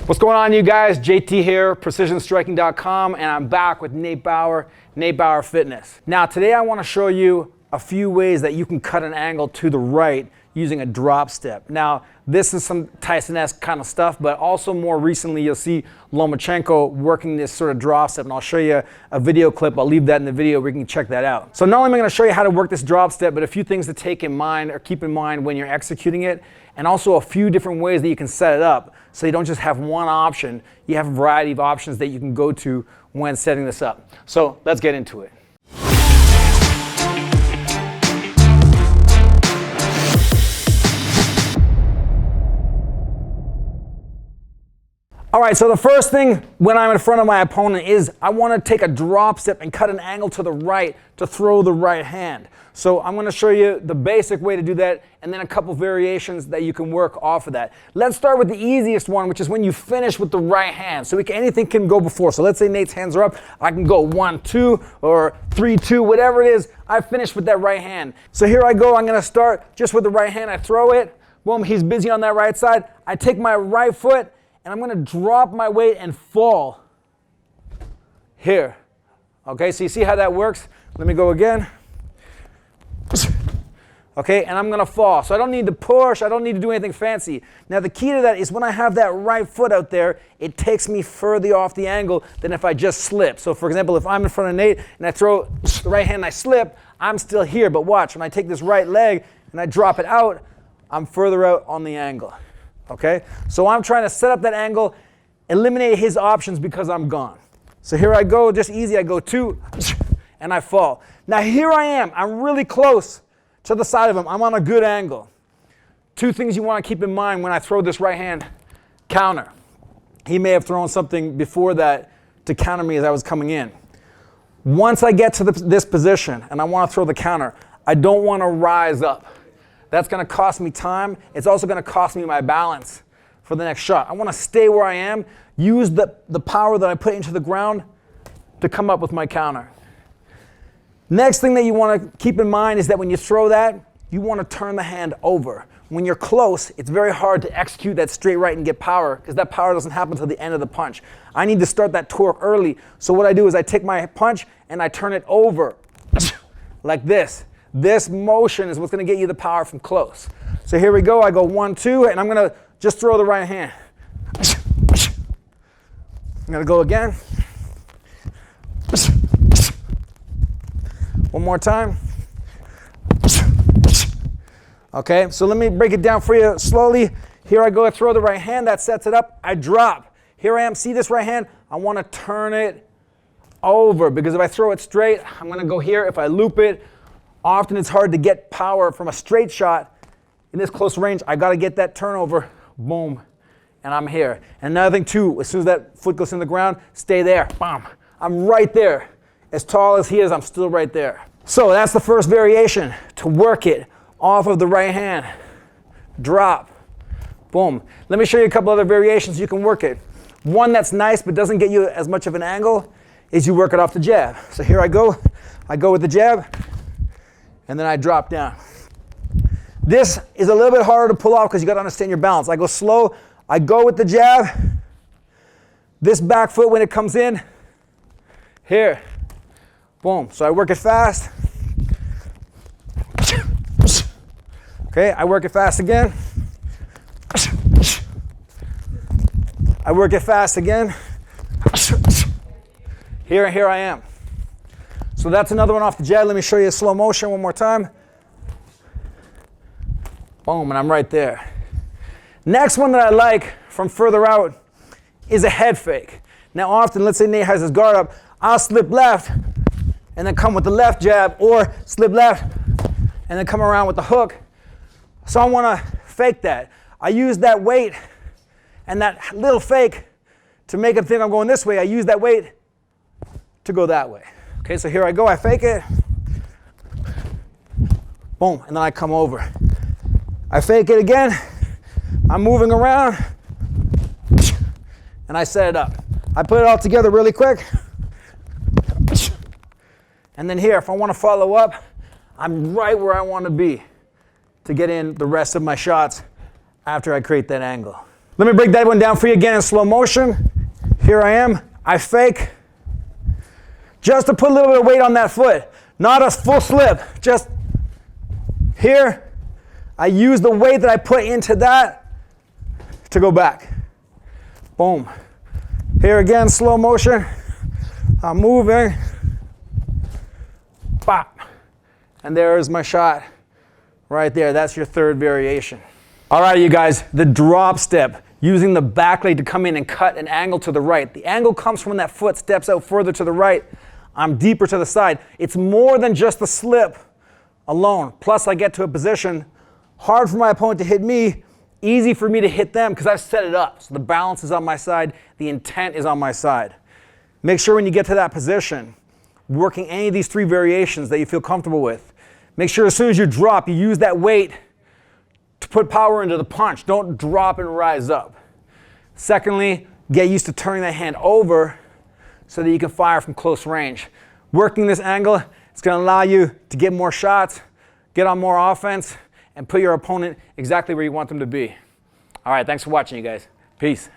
What's going on, you guys? JT here, precisionstriking.com, and I'm back with Nate Bauer Fitness. Now, today I want to show you a few ways that you can cut an angle to the right using a drop step. Now, this is some Tyson-esque kind of stuff, but also more recently you'll see Lomachenko working this sort of drop step, and I'll show you a video clip. I'll leave that in the video where you can check that out. So not only am I going to show you how to work this drop step, but a few things to take in mind or keep in mind when you're executing it, and also a few different ways that you can set it up so you don't just have one option. You have a variety of options that you can go to when setting this up. So let's get into it. All right, so the first thing when I'm in front of my opponent is I want to take a drop step and cut an angle to the right to throw the right hand. So I'm going to show you the basic way to do that and then a couple variations that you can work off of that. Let's start with the easiest one, which is when you finish with the right hand. So anything can go before. So let's say Nate's hands are up. I can go 1, 2, or 3, 2, whatever it is. I finished with that right hand. So here I go. I'm going to start just with the right hand. I throw it. Boom, he's busy on that right side. I take my right foot and I'm going to drop my weight and fall here. Okay, so you see how that works? Let me go again. Okay, and I'm going to fall. So I don't need to push. I don't need to do anything fancy. Now, the key to that is when I have that right foot out there, it takes me further off the angle than if I just slip. So, for example, if I'm in front of Nate and I throw the right hand and I slip, I'm still here. But watch, when I take this right leg and I drop it out, I'm further out on the angle. Okay, so I'm trying to set up that angle, eliminate his options because I'm gone. So here I go, just easy. I go 2, and I fall. Now here I am. I'm really close to the side of him. I'm on a good angle. Two things you want to keep in mind when I throw this right hand counter. He may have thrown something before that to counter me as I was coming in. Once I get to this position and I want to throw the counter, I don't want to rise up. That's going to cost me time. It's also going to cost me my balance for the next shot. I want to stay where I am, use the power that I put into the ground to come up with my counter. Next thing that you want to keep in mind is that when you throw that, you want to turn the hand over. When you're close, it's very hard to execute that straight right and get power because that power doesn't happen until the end of the punch. I need to start that torque early. So what I do is I take my punch and I turn it over like this. This motion is what's going to get you the power from close. So here we go. I go 1, 2, and I'm going to just throw the right hand. I'm going to go again. One more time. Okay, so let me break it down for you slowly. Here I go. I throw the right hand. That sets it up. I drop. Here I am. See this right hand? I want to turn it over because if I throw it straight, I'm going to go here. If I loop it, often it's hard to get power from a straight shot in this close range. I got to get that turnover, boom, and I'm here. And another thing too, as soon as that foot goes in the ground, stay there, bam. I'm right there. As tall as he is, I'm still right there. So that's the first variation, to work it off of the right hand. Drop, boom. Let me show you a couple other variations you can work it. One that's nice but doesn't get you as much of an angle is you work it off the jab. So here I go with the jab, and then I drop down. This is a little bit harder to pull off because you got to understand your balance. I go slow, I go with the jab. This back foot when it comes in, here, boom. So I work it fast. Okay, I work it fast again. I work it fast again. Here I am. So that's another one off the jab. Let me show you a slow motion one more time. Boom, and I'm right there. Next one that I like from further out is a head fake. Now often, let's say Nate has his guard up, I'll slip left and then come with the left jab, or slip left and then come around with the hook. So I want to fake that. I use that weight and that little fake to make him think I'm going this way. I use that weight to go that way. Okay, so here I go, I fake it. Boom, and then I come over. I fake it again. I'm moving around. And I set it up. I put it all together really quick. And then here, if I want to follow up, I'm right where I want to be to get in the rest of my shots after I create that angle. Let me break that one down for you again in slow motion. Here I am, I fake. Just to put a little bit of weight on that foot. Not a full slip, just here. I use the weight that I put into that to go back. Boom. Here again, slow motion. I'm moving. Bop. And there's my shot right there. That's your third variation. All right, you guys, the drop step, using the back leg to come in and cut an angle to the right. The angle comes from when that foot steps out further to the right. I'm deeper to the side. It's more than just the slip alone. Plus, I get to a position hard for my opponent to hit me, easy for me to hit them because I've set it up. So the balance is on my side, the intent is on my side. Make sure when you get to that position, working any of these three variations that you feel comfortable with, make sure as soon as you drop, you use that weight to put power into the punch. Don't drop and rise up. Secondly, get used to turning that hand over so that you can fire from close range. Working this angle, it's going to allow you to get more shots, get on more offense, and put your opponent exactly where you want them to be. All right, thanks for watching, you guys. Peace.